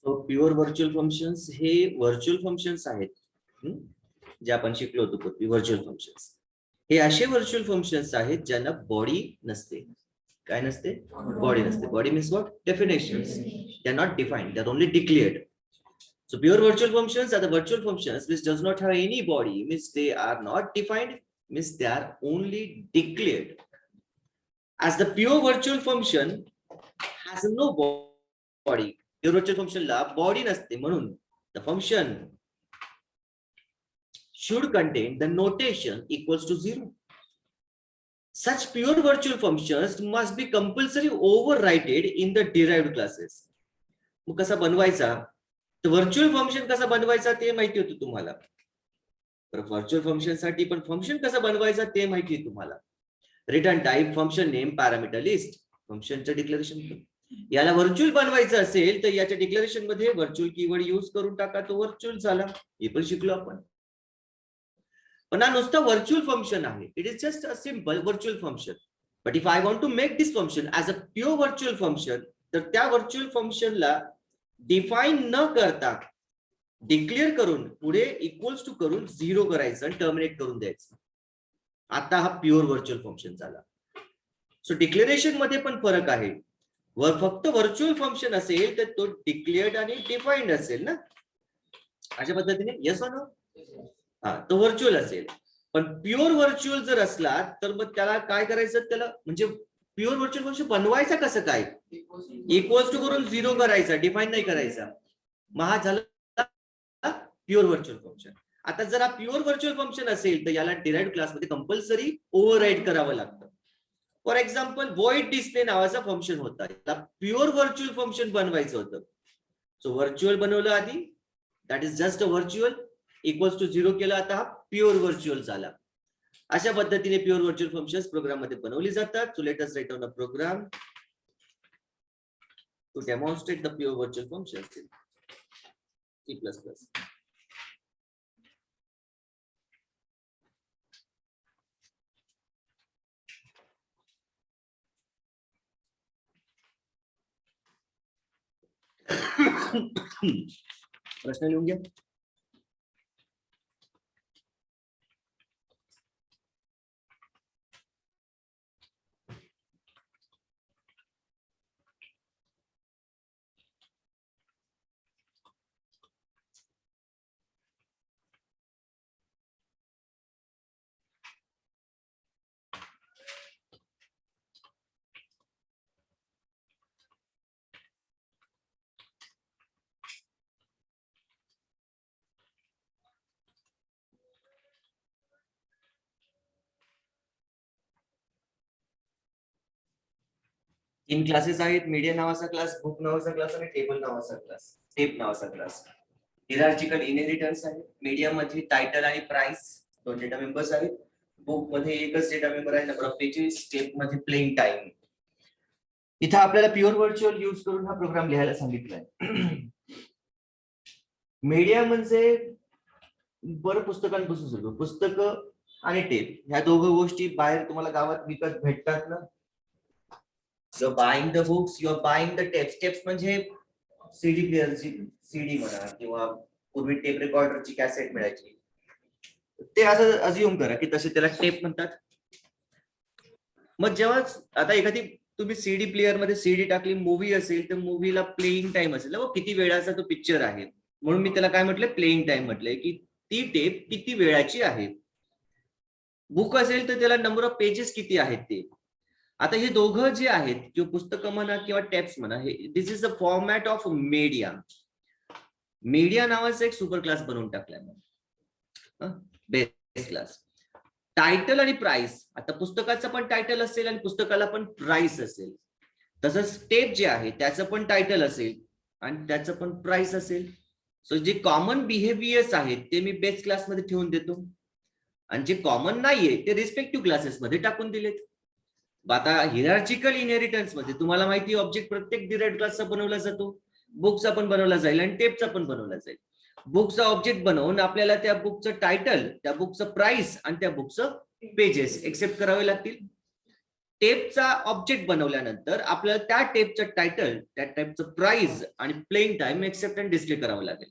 So pure virtual functions हे virtual functions आहेत, जे आपण शिकलो होतो पूर्वी. व्हर्च्युअल फंक्शन्स हे असे व्हर्च्युअल फंक्शन्स आहेत ज्यांना बॉडी नसते. काय नसते? बॉडी नसते. Body means what? Definitions. They are not defined, they are only declared. So pure virtual functions are the virtual functions which does not have any body, means they are not defined, means they are only declared. As the pure virtual function has no body, pure virtual function ला body नसते, म्हणून the function should contain the notation equals to 0. Such pure virtual functions must be compulsory overridden in the derived classes. मग कसा बनवायचा? तर virtual function कसा बनवायचा ते माहिती होतं तुम्हाला. तर व्हर्च्युअल फंक्शन साठी पण फंक्शन कसा बनवायचा ते माहिती आहे तुम्हाला. Return type, function name, parameter list, फंक्शनचं डिक्लेरेशन. याला व्हर्च्युअल बनवायचं असेल तर याच्या डिक्लेरेशन मध्ये व्हर्च्युअल कीवर्ड यूज करून टाका, तो व्हर्च्युअल झाला. हे पण शिकलो आपण. पण हा नुसतं व्हर्च्युअल फंक्शन आहे. It is just a simple virtual function. But if I want to make this function as a pure virtual function, तर त्या व्हर्च्युअल फंक्शनला डिफाईन न करता डिक्लेअर करून पुढे इक्वल्स टू करून 0 करायचं आणि टर्मिनेट करून द्यायचं. आता हा प्युअर व्हर्च्युअल फंक्शन झाला. सो डिक्लेरेशन मध्ये पण फरक आहे. फक्त व्हर्च्युअल फंक्शन असेल तर तो डिक्लेअर्ड आणि डिफाईन्ड असेल ना, अशा पद्धतीने. Yes or no? हा, तो व्हर्च्युअल असेल. पण प्युअर व्हर्च्युअल जर असला तर मग त्याला काय करायचं? त्याला म्हणजे प्युअर व्हर्च्युअल फंक्शन बनवायचा कसं काय? इक्वल्स टू करून 0 करायचा, डिफाईन नाही करायचा. मग हा झाला प्युअर व्हर्च्युअल फंक्शन. आता जर हा प्युअर व्हर्च्युअल फंक्शन असेल तर याला डिराइव्हड क्लासमध्ये कंपल्सरी ओव्हरराईड करावं लागतं. फॉर एक्झाम्पल void display नावाचा फंक्शन होता, त्याला प्युअर व्हर्च्युअल फंक्शन बनवायचं होतं. सो व्हर्च्युअल बनवलं आधी, that is just a virtual, equals to 0 केलं, आता हा प्युअर व्हर्च्युअल झाला. अशा पद्धतीने प्युअर व्हर्च्युअल फंक्शन्स प्रोग्राम मध्ये बनवली जातात. So let us write down a program to demonstrate the pure virtual functions in C++. प्रश्न लिहून घ्या. तीन क्लासेस आहेत. मीडिया नावाचा क्लास, बुक नावाचा क्लास आणि टेबल नावाचा क्लास, टेप नावाचा क्लास. हिरार्चिकल इनहेरिटन्स आहे. मीडिया मध्ये टायटल आणि प्राइस दोन डेटा मेंबर्स आहेत. बुक मध्ये एकच डेटा मेंबर आहे, नंबर ऑफ पेजेस. टेप मध्ये प्लेइंग टाइम. इथं आपल्याला प्युअर व्हर्च्युअल यूज करून हा प्रोग्राम लिहायला सांगितलाय. मीडिया म्हणजे बरं पुस्तकांपासून सुरू, पुस्तकं आणि टेप ह्या दोघं गोष्टी बाहेर तुम्हाला गावात विकत भेटतात ना. You're buying the books, you're buying the tapes. Tapes म्हणजे सीडी प्लेअरची सीडी म्हणा किंवा पूर्वी टेप रेकॉर्डरची कॅसेट मिळायची. ते असं अज्युम करा की तसे त्याला टेप म्हणतात. मग जेव्हा आता एखादी तुम्ही सीडी प्लेअर मध्ये सीडी टाकली, मूवी असेल तर मूवीला प्लेइंग टाइम असेल, किती वेळाचा तो पिक्चर आहे, म्हणून मी त्याला काय म्हटलं? प्लेइंग टाइम म्हटलंय, की ती टेप किती वेळाची आहे. बुक असेल तर त्याला नंबर ऑफ पेजेस किती आहेत ते. आता हे दोघं जे आहेत, जो पुस्तकं म्हणा किंवा टेप्स म्हणा, हे this is the format of media. Media नावाचा एक सुपर क्लास बनवून टाकलाय, बेस क्लास. टायटल आणि प्राइस, आता पुस्तकाचं पण टायटल असेल आणि पुस्तकाला पण प्राइस असेल. तसंच टेप जे आहे त्याचं पण टायटल असेल आणि त्याचं पण प्राइस असेल. सो जे कॉमन बिहेवियर्स आहेत ते मी बेस क्लासमध्ये ठेवून देतो आणि जे कॉमन नाहीये ते रिस्पेक्टिव्ह क्लासेस मध्ये टाकून दिलेत. आता हिरार्चिकल इनहेरिटन्स मध्ये तुम्हाला माहिती, ऑब्जेक्ट प्रत्येक डिराइव्हड क्लासचा बनवला जातो. बुकचा पण बनवला जाईल आणि टेपचा पण बनवला जाईल. बुकचा ऑब्जेक्ट बनवून आपल्याला त्या बुकचं टायटल, त्या बुकचं प्राइस आणि त्या बुकचं पेजेस एक्सेप्ट करावे लागतील. टेपचा ऑब्जेक्ट बनवल्यानंतर आपल्याला त्या टेपचं टायटल, त्या टेपचं प्राइस आणि playing time accept and display करावं लागेल.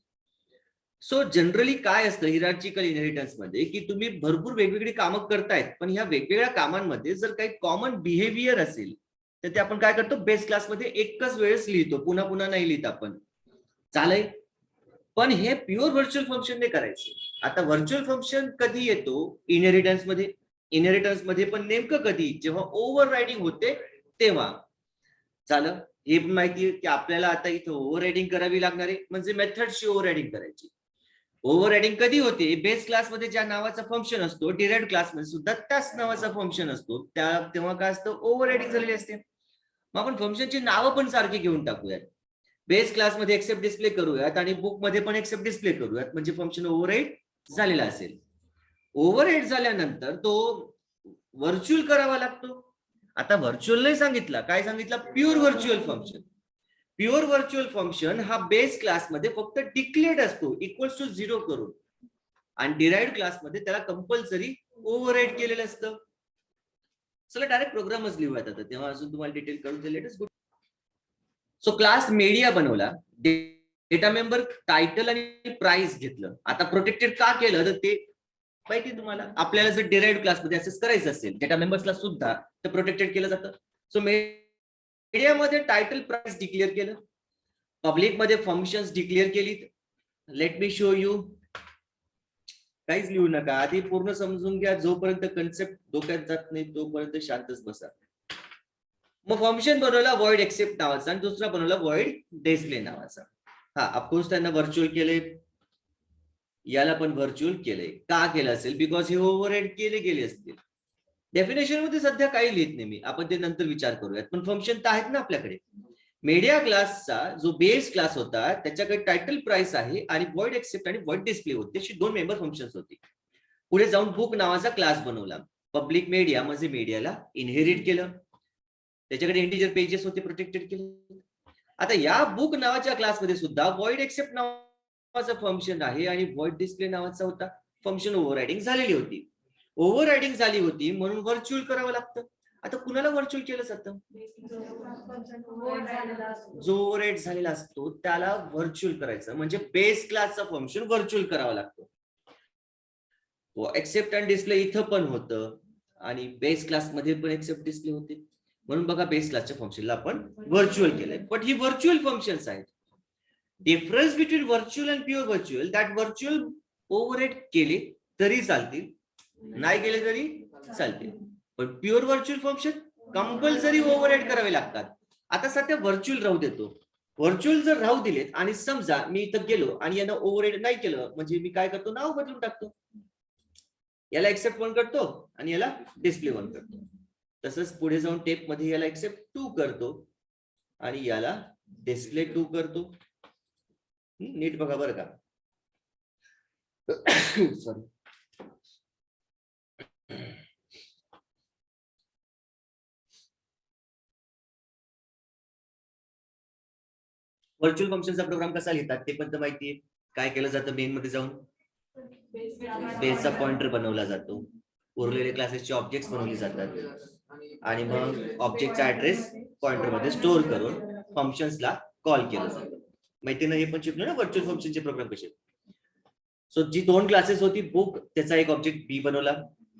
सो जनरली काय असतं हिरार्चिकल इनहेरिटन्स मध्ये, की तुम्ही भरपूर वेगवेगळी कामं करतायत, पण ह्या वेगवेगळ्या कामांमध्ये जर काही कॉमन बिहेवियर असेल तर ते आपण काय करतो, बेस क्लासमध्ये एकच वेळेस लिहितो, पुन्हा पुन्हा नाही लिहित आपण. चालेल, पण हे प्युअर व्हर्च्युअल फंक्शन ने करायचे. आता व्हर्च्युअल फंक्शन कधी येतो इनहेरिटन्स मध्ये? इनहेरिटन्स मध्ये पण नेमकं कधी? जेव्हा ओव्हर रायडिंग होते तेव्हा. झालं. हे पण माहिती आहे की आपल्याला आता इथं ओव्हर रायडिंग करावी लागणार आहे, म्हणजे मेथडची ओव्हर रायडिंग करायची. ओव्हर रायडिंग कधी होते? बेस क्लासमध्ये ज्या नावाचा फंक्शन असतो, डिराइव्हड क्लासमध्ये सुद्धा त्याच नावाचा फंक्शन असतो, तेव्हा काय असतं, ओव्हर रायडिंग झालेली असते. मग आपण फंक्शनची नावं पण सारखी घेऊन टाकूयात. बेस क्लासमध्ये एक्सेप्ट डिस्प्ले करूयात आणि बुक मध्ये पण एक्सेप्ट डिस्प्ले करूयात, म्हणजे फंक्शन ओव्हरराईड झालेला असेल. ओव्हरराईड झाल्यानंतर तो व्हर्च्युअल करावा लागतो. आता व्हर्च्युअल नाही सांगितला, काय सांगितलं? Pure virtual function. Pure virtual function हा बेस क्लासमध्ये फक्त डिक्लेअर्ड असतो इक्वल्स टू 0 करून, आणि डिराइव्हड क्लासमध्ये त्याला कंपल्सरी ओव्हरराईड केलेलं असतं. चला डायरेक्ट प्रोग्रामच लिहूयात आता, तेव्हा अजून तुम्हाला डिटेल कळून जाईल. लेट अस गो. सो क्लास मीडिया बनवला, डेटा मेंबर टायटल आणि प्राइस घेतलं. आता प्रोटेक्टेड का केलं तर ते माहिती तुम्हाला, आपल्याला जर डिराइव्हड क्लासमध्ये ऍक्सेस करायचं असेल डेटा मेंबर्सला सुद्धा तर प्रोटेक्टेड केलं जातं. सो मीडियामध्ये टायटल प्राइस डिक्लेअर केलं, पब्लिक मध्ये फंक्शन्स डिक्लेअर केली. Let me show you. काहीच लिहू नका, आधी पूर्ण समजून घ्या. जोपर्यंत कन्सेप्ट डोक्यात जात नाही तोपर्यंत शांतच बसा. मग फंक्शन बनवला व्हॉइड एक्सेप्ट नावाचा आणि दुसरा बनवला व्हॉइड डिस्प्ले नावाचा. हा, ऑफकोर्स त्यांना व्हर्च्युअल केले, याला पण व्हर्च्युअल केले. का केलं असेल? बिकॉज हे ओव्हरराईड केले गेले असतील. डेफिनेशन मध्ये सध्या काही लिहित नाही मी, आपण ते नंतर विचार करूयात. पण फंक्शन तर आहेत ना आपल्याकडे. मीडिया क्लासचा जो बेस क्लास होता त्याच्याकडे टायटल प्राइस आहे आणि व्हॉइड एक्सेप्ट आणि व्हॉइड डिस्प्ले होते, अशी 2 मेंबर फंक्शन्स होती. पुढे जाऊन बुक नावाचा क्लास बनवला. पब्लिक मीडिया म्हणजे मीडियाला इनहेरिट केलं, त्याच्याकडे इंटिजर पेजेस होते, प्रोटेक्टेड केले. आता या बुक नावाच्या क्लासमध्ये सुद्धा व्हॉइड एक्सेप्ट नावाचा फंक्शन आहे आणि व्हॉइड डिस्प्ले नावाचा होता. फंक्शन ओव्हररायडिंग झालेली होती. ओव्हररायडिंग झाली होती म्हणून व्हर्च्युअल करावं लागतं. आता कुणाला व्हर्च्युअल केलं जातं? जो ओव्हरराईड झालेला असतो त्याला व्हर्च्युअल करायचं, म्हणजे बेस क्लासचा फंक्शन व्हर्च्युअल करावा लागतो. एक्सेप्ट अँड डिस्प्ले इथं पण होतं आणि बेस क्लासमध्ये पण एक्सेप्ट डिस्प्ले होते, म्हणून बघा बेस क्लासच्या फंक्शनला आपण व्हर्च्युअल केलंय. बट ही व्हर्च्युअल फंक्शन्स आहेत. Difference between virtual and pure virtual, that virtual override केले तरी चालतील, नाही केले तरी चालतील, पण pure virtual function compulsory override करावे लागतात. आता सध्या व्हर्च्युअल राहू देतो. व्हर्च्युअल जर राहू दिलेत आणि समजा मी इथं गेलो आणि यांना ओव्हरराईड नाही केलं, म्हणजे मी काय करतो, नाव बदलून टाकतो. याला एक्सेप्ट 1 करतो आणि याला डिस्प्ले 1 करतो. तसंच पुढे जाऊन टेप मध्ये याला एक्सेप्ट 2 करतो आणि याला डिस्प्ले 2 करतो. नीट बघा बरं का. सॉरी. व्हर्च्युअल फंक्शनचा प्रोग्राम कसा लिहितात ते पण तर माहिती आहे. काय केलं जातं, मेन मध्ये जाऊन बेसचा पॉइंटर बनवला जातो, उरलेले क्लासेसचे ऑब्जेक्ट्स बनवले जातात आणि मग ऑब्जेक्टचा ऍड्रेस पॉइंटर मध्ये स्टोअर करून फंक्शन्सला कॉल केलं जातं. माहिती ना, हे पण शिकलो ना व्हर्च्युअल फंक्शनचे प्रोग्राम कसे. सो जी 2 क्लासेस होती, बुक त्याचा एक ऑब्जेक्ट बी बनवला,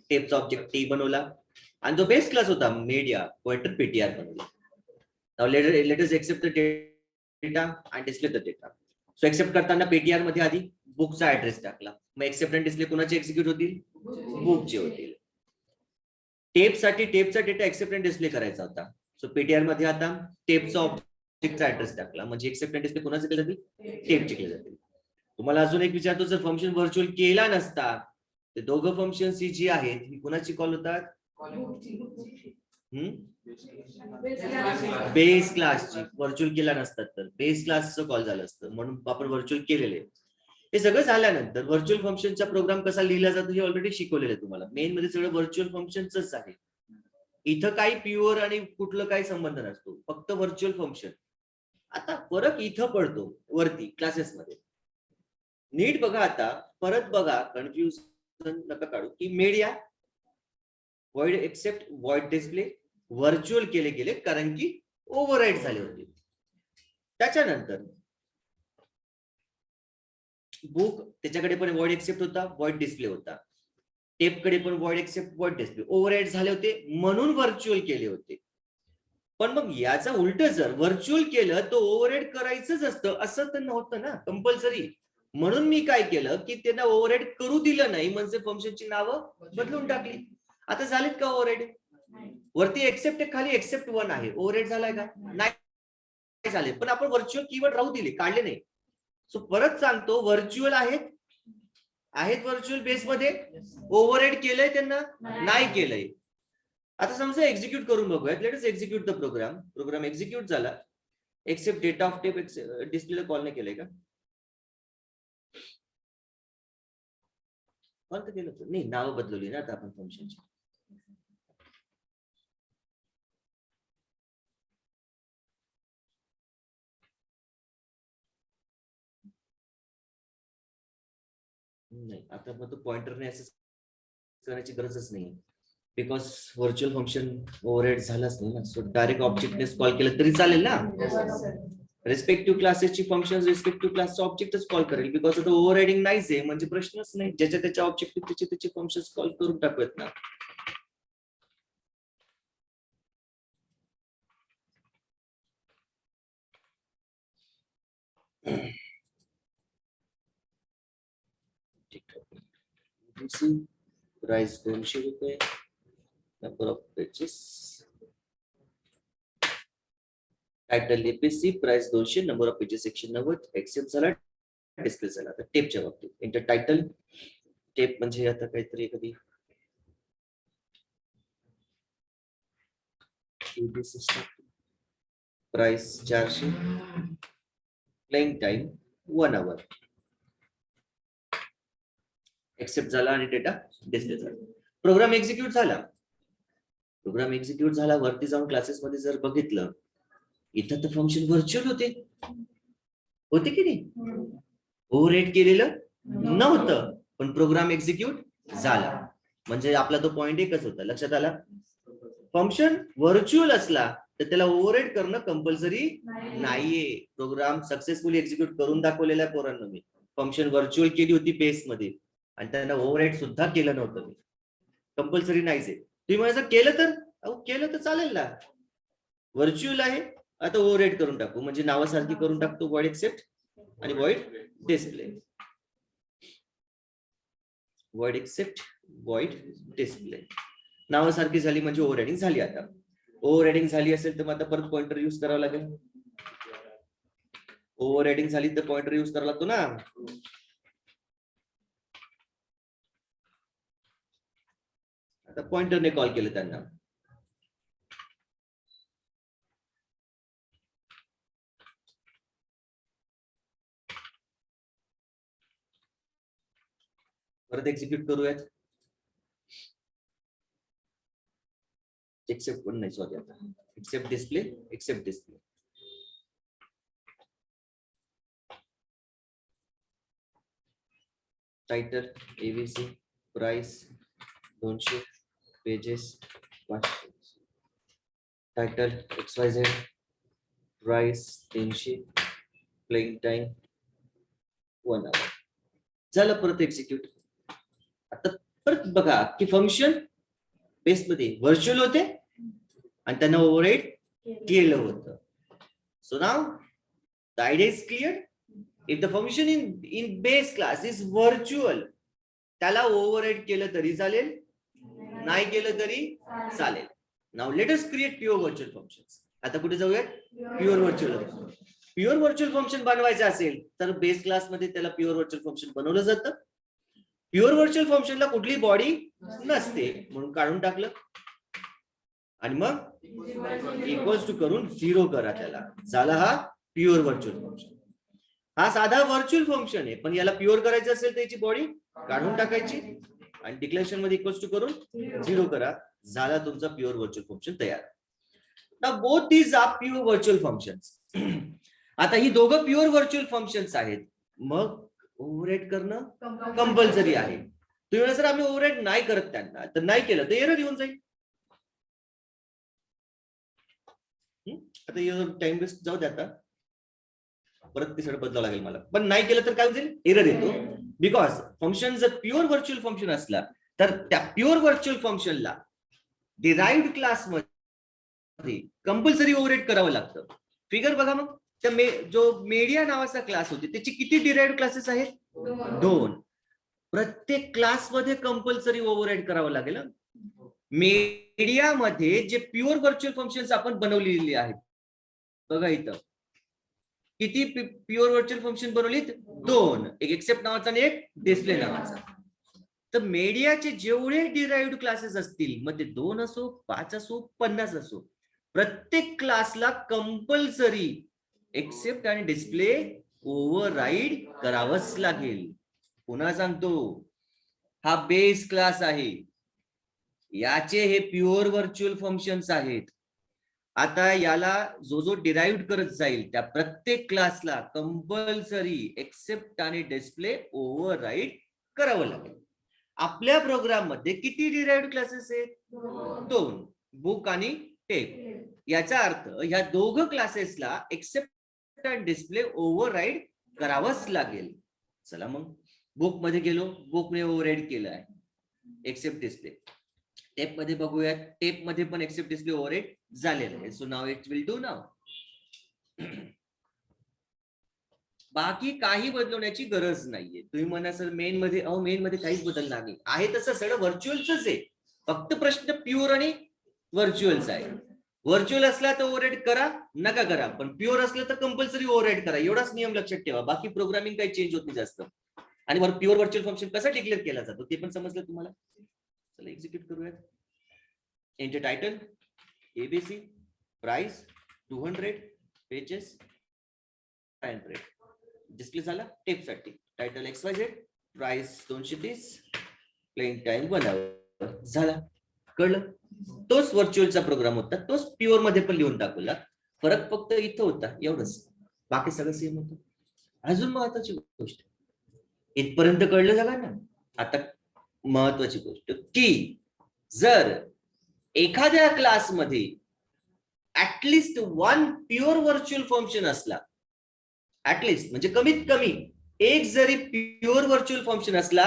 टेपचा ऑब्जेक्ट टी बनवला आणि जो बेस क्लास होता मीडिया पॉइंटर पीटीआर बनवला. Now let us accept the data आणि display the data. So accept करताना पीटीआर मध्ये आधी बुकचा ऍड्रेस टाकला, मग एक्सेप्ट आणि डिस्प्ले कोणाचे एक्झिक्यूट होतील? बुकचे होतील. टेपसाठी टेपचा डेटा एक्सेप्ट आणि डिस्प्ले करायचा होता. सो पीटीआर मध्ये आता टेपचा ऑब्जेक्टचा ऍड्रेस टाकला, म्हणजे एक्सेप्ट आणि डिस्प्ले कोणाचे केले जातील? टेपचे केले जातील. तुम्हाला अजून एक विचारतो, जर फंक्शन व्हर्च्युअल केला नसता तर दोघं फंक्शन्स ही जी आहेत ही कुणाची कॉल होतात? बेस क्लासची. व्हर्च्युअल केला नसतात तर बेस क्लासचं कॉल झालं असतं, म्हणून आपण व्हर्च्युअल केलेले. हे सगळं झाल्यानंतर व्हर्च्युअल फंक्शनचा प्रोग्राम कसा लिहिला जातो हे ऑलरेडी शिकवलेलं आहे तुम्हाला. मेन मध्ये सगळं व्हर्च्युअल फंक्शनच आहे. इथं काही प्युअर आणि कुठलं काही संबंध नसतो, फक्त व्हर्च्युअल फंक्शन. आता फरक इथं पडतो वरती क्लासेसमध्ये. नीट बघा, आता परत बघा, कन्फ्युजन नका काढू, की media void accept void display virtual केले गेले कारण की ओव्हरराईड झाले होते. त्याच्यानंतर बुक त्याच्याकडे पण व्हॉइड एक्सेप्ट होता, व्हॉइड डिस्प्ले होता. टेपकडे पण void accept, void display. Override झाले होते म्हणून व्हर्च्युअल केले होते. पण मग याचा उलट जर व्हर्च्युअल केलं तर ओव्हरराईड करायचंच असतं असं तर नव्हतं ना कंपल्सरी. म्हणून मी काय केलं की त्यांना ओव्हरराईड करू दिलं नाही, म्हणजे फंक्शनची नावं बदलून टाकली. आता झालीत का ओव्हरराईड? वरती एक्सेप्ट खाली एक्सेप्ट 1 आहे. ओव्हरराईड झालाय का? नाही झाले. पण आपण व्हर्च्युअल कीवर्ड राहू दिले, काढले नाही. सो परत सांगतो, व्हर्च्युअल आहेत व्हर्च्युअल बेसमध्ये. ओव्हरराईड केलंय त्यांना? नाही केलंय. आता समजा एक्झिक्यूट करून बघूयात. Let us execute the program. Program execute झाला. एक्सेप्ट डेटा ऑफ टेप डिस्प्लेला कॉल नाही केलंय का? कॉल तर केलं नाही, नाव बदलवली ना आता आपण फंक्शनची. नाही, आता मग तो पॉइंटरने ऍक्सेस करायची गरजच नाही, बिकॉज व्हर्च्युअल फंक्शन ओव्हरराईड झालाच नाही ना. सो डायरेक्ट ऑब्जेक्टनेच कॉल केलं तरी चालेल ना. रिस्पेक्टिव्ह क्लासेसची फंक्शन रिस्पेक्टिव्ह क्लासचा ऑब्जेक्टच कॉल करेल, बिकॉज आता ओव्हररायडिंग नाहीच आहे, म्हणजे प्रश्नच नाही. ज्याच्या त्याच्या ऑब्जेक्टिव्ह त्याचे फंक्शन्स कॉल करून टाकूयात ना. प्राइस 200 रुपये. Number of pages title APC price 200, number of pages 190. Accept झाला, डिस्प्ले झाला. आता टेपच्या बाबतीत इंटर टायटल टेप म्हणजे आता काहीतरी एखादी प्राइस 400, प्लेइंग टाइम 1 आवर. एक्सेप्ट झाला आणि डेटा डिस्प्ले झाला. प्रोग्राम एक्झिक्यूट झाला. प्रोग्राम एक्झिक्यूट झाला. वरती जाऊन क्लासेस मध्ये जर बघितलं, इथं तर फंक्शन व्हर्च्युअल होते की नाही? ओव्हरराईड केलेलं नव्हतं, पण प्रोग्राम एक्झिक्यूट झाला. म्हणजे आपला तो पॉइंट एकच होता. लक्षात आला? फंक्शन व्हर्च्युअल असला तर त्याला ओव्हरराईड करणं कंपल्सरी नाहीये. प्रोग्राम सक्सेसफुली एक्झिक्यूट करून दाखवलेला आहे पोरांना मी. फंक्शन व्हर्च्युअल केली होती बेस मध्ये आणि त्यांना ओव्हरराईड सुद्धा केलं नव्हतं मी. कंपल्सरी नाहीच आहे. तुम्ही म्हणायचं केलं तर केलं तर चालेल ना. व्हर्च्युअल आहे, आता ओव्हरराईड करून टाकू, म्हणजे नावासारखी करून टाकतो. व्हॉइड एक्सेप्ट आणि void display. Void accept, void display नावासारखी झाली म्हणजे ओव्हररायडिंग झाली. आता ओव्हररायडिंग झाली असेल तर मग आता परत पॉइंटर युज करावा लागेल. ओव्हररायडिंग झाली तर पॉइंटर युज करावा लागतो ना. आता पॉइंटरने कॉल केलं त्यांना. परत एक्झिक्यूट करूयात. एक्सेप्ट पण नाही, सॉरी. आता accept display, accept display. Title ABC price 200, pages 500. Title XYZ price 300, playing time 1 hour. झालं. परत एक्झिक्यूट. आता परत बघा की फंक्शन बेसमध्ये व्हर्च्युअल होते आणि त्यांना ओव्हरराईड केलं होतं. So now the idea is clear. If the function in base class is virtual, त्याला ओव्हरराईड केलं तरी चालेल, नाही केलं तरी चालेल. Now let us create pure virtual functions. आता कुठे जाऊयात? Pure virtual. Pure virtual function बनवायचं असेल तर बेस क्लासमध्ये त्याला प्युअर व्हर्च्युअल फंक्शन बनवलं जातं. प्युअर व्हर्च्युअल फंक्शनला कुठली बॉडी नसते म्हणून काढून टाकलं आणि मग इक्वल्स टू करून 0 करा त्याला. झाला हा प्युअर व्हर्च्युअल फंक्शन. हा साधा व्हर्च्युअल फंक्शन आहे, पण याला प्युअर करायचं असेल तर याची बॉडी काढून टाकायची आणि डिक्लेरेशन मध्ये इक्वल्स टू करून 0 करा. झाला तुमचा प्युअर व्हर्च्युअल फंक्शन तयार. Now both these are pure virtual functions. आता ही दोघं प्युअर व्हर्च्युअल फंक्शन्स आहेत, मग ओव्हरराईड करणं कंपल्सरी आहे. तुम्ही जर आम्ही ओव्हरराईड नाही करत त्यांना, तर नाही केलं तर एरर येऊन जाईल. आता टाइम वेस्ट जाऊ दे, आता परत ते सगळं बदलावं लागेल मला. पण नाही केलं तर काय होईल, एरर येतो. बिकॉज फंक्शन जर प्युअर व्हर्च्युअल फंक्शन असला तर त्या प्युअर व्हर्च्युअल फंक्शनला डिराइव्ड क्लास मध्ये कंपल्सरी ओव्हरराईड करावं लागतं. फिगर बघा मग, त्या जो मीडिया नावाचा क्लास होते त्याची किती डिराइव्ड क्लासेस आहेत, 2. प्रत्येक क्लासमध्ये कंपल्सरी ओव्हरराईड करावं लागेल. मीडियामध्ये जे प्युअर व्हर्च्युअल फंक्शन्स आपण बनवलेली आहेत, बघा इथं किती प्युअर व्हर्च्युअल फंक्शन बनवलीत, 2. एक एक्सेप्ट नावाचा आणि एक डिस्प्ले नावाचा. तर मीडियाचे जेवढे डिराइव्ड क्लासेस असतील, मग ते 2 असो, 5 असो, 50 असो, प्रत्येक क्लासला कंपल्सरी एक्सेप्ट आणि डिस्प्ले ओव्हरराईड करावंच लागेल. पुन्हा सांगतो, हा बेस क्लास आहे, याचे हे प्युअर व्हर्च्युअल फंक्शन्स आहेत. आता याला जो डिराइव्ड करत जाईल त्या प्रत्येक क्लासला कंपल्सरी एक्सेप्ट आणि डिस्प्ले ओव्हरराईड करावं लागेल. आपल्या प्रोग्राम मध्ये किती डिराइव्ड क्लासेस आहेत, 2. बुक आणि टेप. याचा अर्थ ह्या दोघं क्लासेसला एक्सेप्ट आणि डिस्प्ले ओव्हरराईड करावंच लागेल. चला मग बुक मध्ये गेलो, बुकने ओव्हरराईड केलं आहे एक्सेप्ट डिस्प्ले. टेप मध्ये बघूयात, टेप मध्ये पण एक्सेप्ट डिस्प्ले ओव्हरराईड झालेलं आहे. सो नाव इट विल डू नाव. बाकी काही बदलवण्याची गरज नाहीये. तुम्ही म्हणा सर मेन मध्ये, मेन मध्ये काहीच बदलणार नाही, आहे तसं सगळं व्हर्च्युअलच आहे. फक्त प्रश्न प्युअर आणि व्हर्च्युअलचा आहे. व्हर्च्युअल असला तर ओव्हरराईड करा, नका करा, पण प्युअर असलं तर कंपल्सरी ओव्हरराईड करा. एवढाच नियम लक्षात ठेवा. बाकी प्रोग्रामिंग काही चेंज होत नाही जास्त. आणि प्युअर व्हर्च्युअल फंक्शन कसा डिक्लेअर केला जातो ते पण समजलं तुम्हाला. चला एक्झिक्यूट करूयात. Enter title ABC, price 200, pages 500. Display झाला टेपसाठी, title XYZ, price 230, plain time 1 hour. झाला, कळलं. तोच व्हर्च्युअलचा प्रोग्राम होता, तोच प्युअर मध्ये पण लिहून टाकला. फरक फक्त इथं होता, एवढंच. बाकी सगळं सेम होतं. अजून महत्वाची गोष्ट, इथपर्यंत कळलं सगळ्यांना. आता महत्वाची गोष्ट की जर एखाद्या क्लासमध्ये ऍटलिस्ट 1 प्युअर व्हर्च्युअल फंक्शन असला, ऍटलिस्ट म्हणजे कमीत कमी एक जरी प्युअर व्हर्च्युअल फंक्शन असला,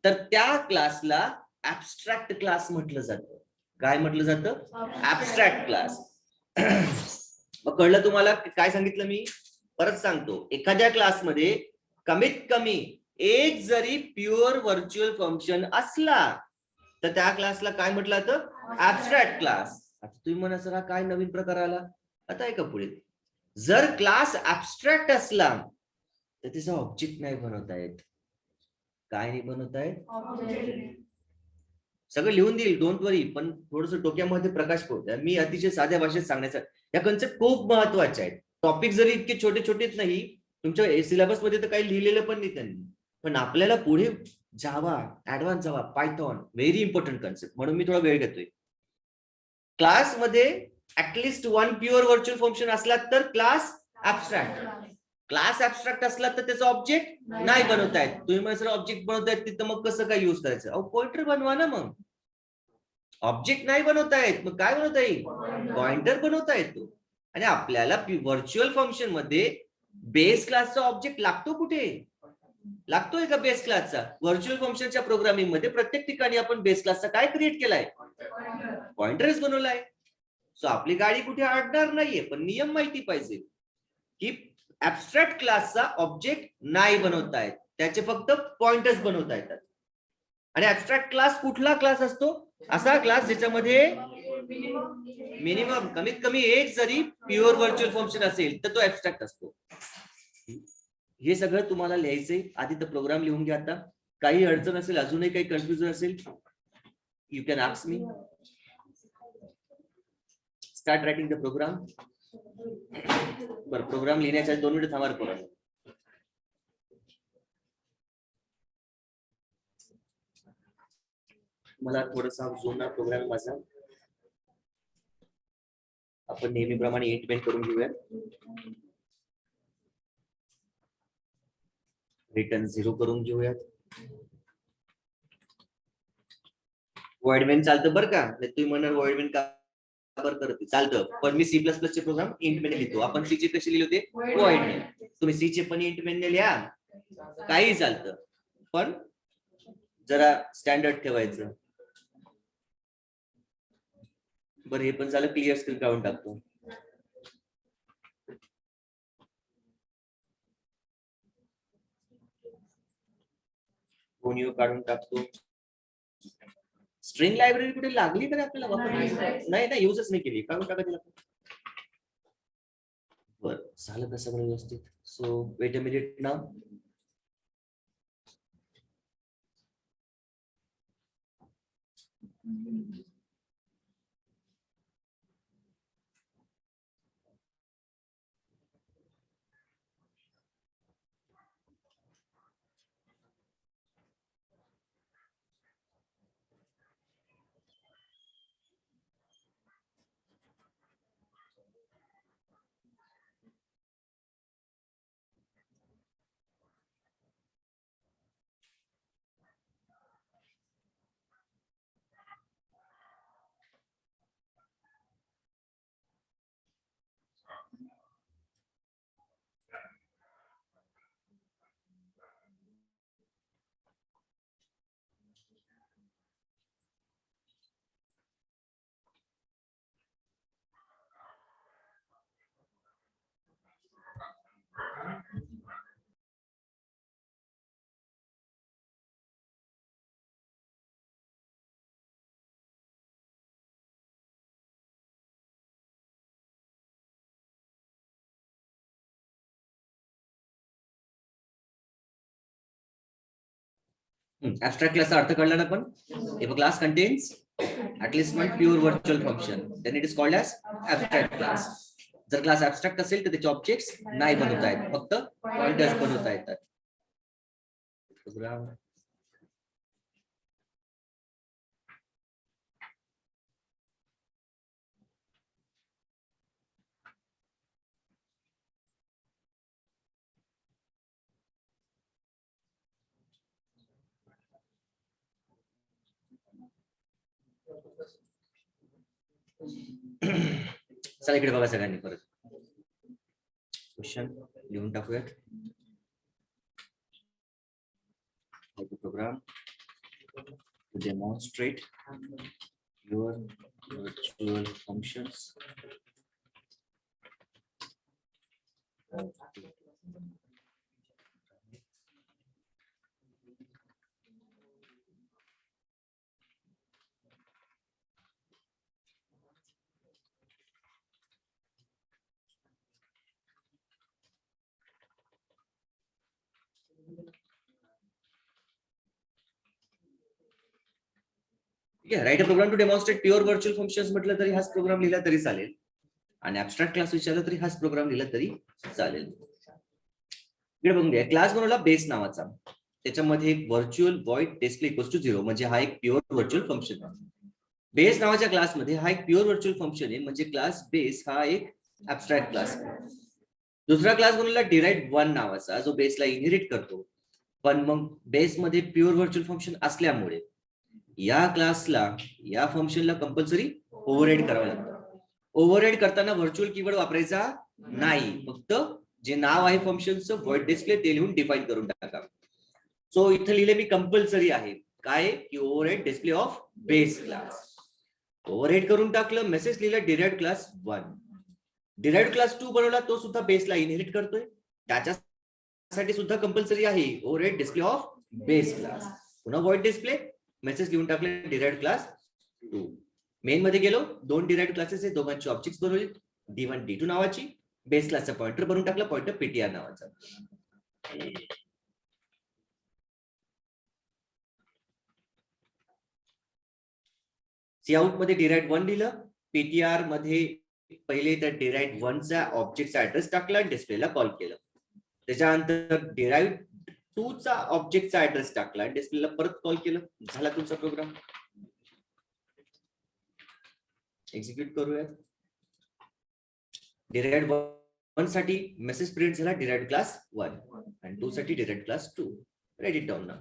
तर त्या क्लासला ऍब्स्ट्रॅक्ट क्लास म्हटलं जातं. काय म्हटलं जातं, ऍब्स्ट्रॅक्ट क्लास. कळलं तुम्हाला काय सांगितलं मी? परत सांगतो, एखाद्या क्लासमध्ये कमीत कमी एक जरी प्युअर व्हर्च्युअल फंक्शन असला तर त्या क्लासला काय म्हटलं जातं, ऍब्स्ट्रॅक्ट क्लास. आता तुम्ही म्हणा सर हा काय नवीन प्रकार आला. आता ऐका पुढे, जर क्लास ऍब्स्ट्रॅक्ट असला तर त्याचा ऑब्जेक्ट नाही बनवता येत. काय नाही बनवता येत, सगळं लिहून देईल, डोंट वरी. पण थोडस डोक्यामध्ये प्रकाश पडतो. मी अतिशय साध्या भाषेत सांगण्याचा, या कन्सेप्ट खूप महत्वाच्या आहेत. टॉपिक जरी इतके छोटे छोटेच नाही, तुमच्या सिलेबस मध्ये तर काही लिहिलेलं पण नाही त्यांनी, पण आपल्याला पुढे जावा, ऍडव्हान्स जावा, पायथॉन, व्हेरी इम्पॉर्टंट कन्सेप्ट, म्हणून मी थोडा वेळ घेतोय. क्लास मध्ये ऍटलिस्ट 1 प्युअर व्हर्च्युअल फंक्शन असला तर क्लास ऍब्स्ट्रॅक्ट. क्लास ऍब्स्ट्रॅक्ट असला तर त्याचा ऑब्जेक्ट नाही बनवता येत. तुम्ही मला सर ऑब्जेक्ट बनवता येत तिथं मग कसं काय युज करायचं? अहो पॉइंटर बनवा ना. मग ऑब्जेक्ट नाही बनवता येत, मग काय बनवता येईल, पॉइंटर बनवता येतो. आणि आपल्याला व्हर्च्युअल फंक्शन मध्ये बेस क्लासचा ऑब्जेक्ट लागतो कुठे, लागतोय का बेस क्लासचा? व्हर्च्युअल फंक्शनच्या प्रोग्रामिंग मध्ये प्रत्येक ठिकाणी आपण बेस क्लासचा काय क्रिएट केलाय, पॉइंटरच बनवलाय. सो आपली गाडी कुठे अडणार नाहीये. पण नियम माहिती पाहिजे की ऍब्स्ट्रॅक्ट क्लासचा ऑब्जेक्ट नाही बनवता येत, त्याचे फक्त पॉइंटर्स बनवता येतात. आणि ऍब्स्ट्रॅक्ट क्लास कुठला क्लास असतो, असा क्लास ज्याच्यामध्ये मिनिमम कमीत कमी एक जरी प्युअर व्हर्च्युअल फंक्शन असेल तर तो ऍब्स्ट्रॅक्ट असतो. हे सगळं तुम्हाला लिहायचंय. आधी तर प्रोग्राम लिहून घ्या. आता काही अडचण असेल, अजूनही काही कन्फ्युजन असेल, you can ask me. Start writing the program. बरं, प्रोग्राम लिहिण्याच्या 2 मिनिट थांबा करा. मला थोडासा जुना प्रोग्राम माझा आपण नेहमीप्रमाणे इंट करून घेऊया. रिटर्न 0 करून घेऊयात. वॉइड मेन चालतं बरं का. तुम्ही म्हणणार वॉइड मेन का बराबर करते चालतं, पण मी सी प्लस प्लस चे प्रोग्राम इंट मेन लिहितो. आपण सी चे कसे लिहिले होते? वॉइड. तुम्ही सी चे पण इंट मेन लिहा, काही चालतं, पण जरा स्टँडर्ड ठेवायचं. बरं, हे पण झालं. क्लिअर स्क्रीन काढून टाकतो. कोणी काढून टाकतो. स्ट्रिंग लायब्ररी कुठे लागली तर आपल्याला वापरली नाही ना, युजच नाही केली. काढून टाका तिला. बरं, झालं कसं सगळं व्यवस्थित. सो वेट अ मिनिट ना. Abstract class अर्थ कळला ना पण. If a class contains at least one pure virtual function, then it is called as abstract class. जर क्लास ऍबस्ट्रॅक्ट असेल तर त्याचे ऑब्जेक्ट्स नाही बनवता येत, फक्त पॉइंटर्स बनवता येतात. चला इकडे बघा सगळ्यांनी परत. क्वेश्चन लिहून टाकूयात. Program to demonstrate your virtual functions. Write a program to demonstrate pure virtual functions म्हटलं तरी हाच प्रोग्राम लिहिला तरी चालेल, आणि ऍबस्ट्रॅक्ट क्लास विचारला तरी हाच प्रोग्राम लिहिला तरी चालेल. इकडे बघून घ्या. क्लास बनवला बेस नावाचा, त्याच्यामध्ये एक virtual void display equals to 0, म्हणजे हा एक प्युअर व्हर्च्युअल फंक्शन आहे. बेस नावाच्या क्लासमध्ये हा एक प्युअर व्हर्च्युअल फंक्शन आहे, म्हणजे क्लास बेस हा एक ऍबस्ट्रॅक्ट क्लास आहे. दुसरा क्लास बनवला डिराइव्ह 1 नावाचा, जो बेसला इनहेरिट करतो. पण मग बेसमध्ये प्युअर व्हर्च्युअल फंक्शन असल्यामुळे या क्लासला, या फंक्शनला कंपल्सरी ओव्हरहेड करावं लागतं. ओव्हरहेड करताना व्हर्च्युअल कीवर्ड वापरायचा नाही, फक्त जे नाव आहे फंक्शनचं व्हॉइड डिस्प्ले ते लिहून डिफाईन करून टाका. सो इथे लिहिले मी कंपल्सरी आहे काय की overhead display of base class. Overhead करून टाकलं, मेसेज लिहिला डिराइव्ड क्लास 1. डिराइव्ड क्लास 2 बनवला, तो सुद्धा बेसला इनहेरिट करतोय, त्याच्यासाठी सुद्धा कंपल्सरी आहे overhead display of base class. पुन्हा व्हॉइड डिस्प्ले, मेसेज लिहून टाकले डिराइव्ड क्लास 2. मेन मध्ये गेलो, 2 डिराइव्ड क्लासेस आहे, दोघांची ऑब्जेक्ट्स बनवली, D1 D2 नावाची. बेस क्लासचा पॉइंटर बनवून टाकला, पॉइंटर ptr नावाचा. Cout मध्ये डिराइव्ड 1 लिहिलं, ptr मध्ये पहिले त्या डिराइव्ड 1 चा ऑब्जेक्टचा ऍड्रेस टाकला, डिस्प्लेला कॉल केलं. त्याच्यानंतर डिराइव्ड 2 चा ऑब्जेक्टचा ऍड्रेस टाकला, डिस्प्लेला परत कॉल केलं. झाला तुमचा प्रोग्राम. एक्झिक्यूट करूयात. डिराइव्ड 1 साठी मेसेज प्रिंट झाला डिराइव्ड क्लास 1 आणि 2 साठी derived class 2. Right it down ना.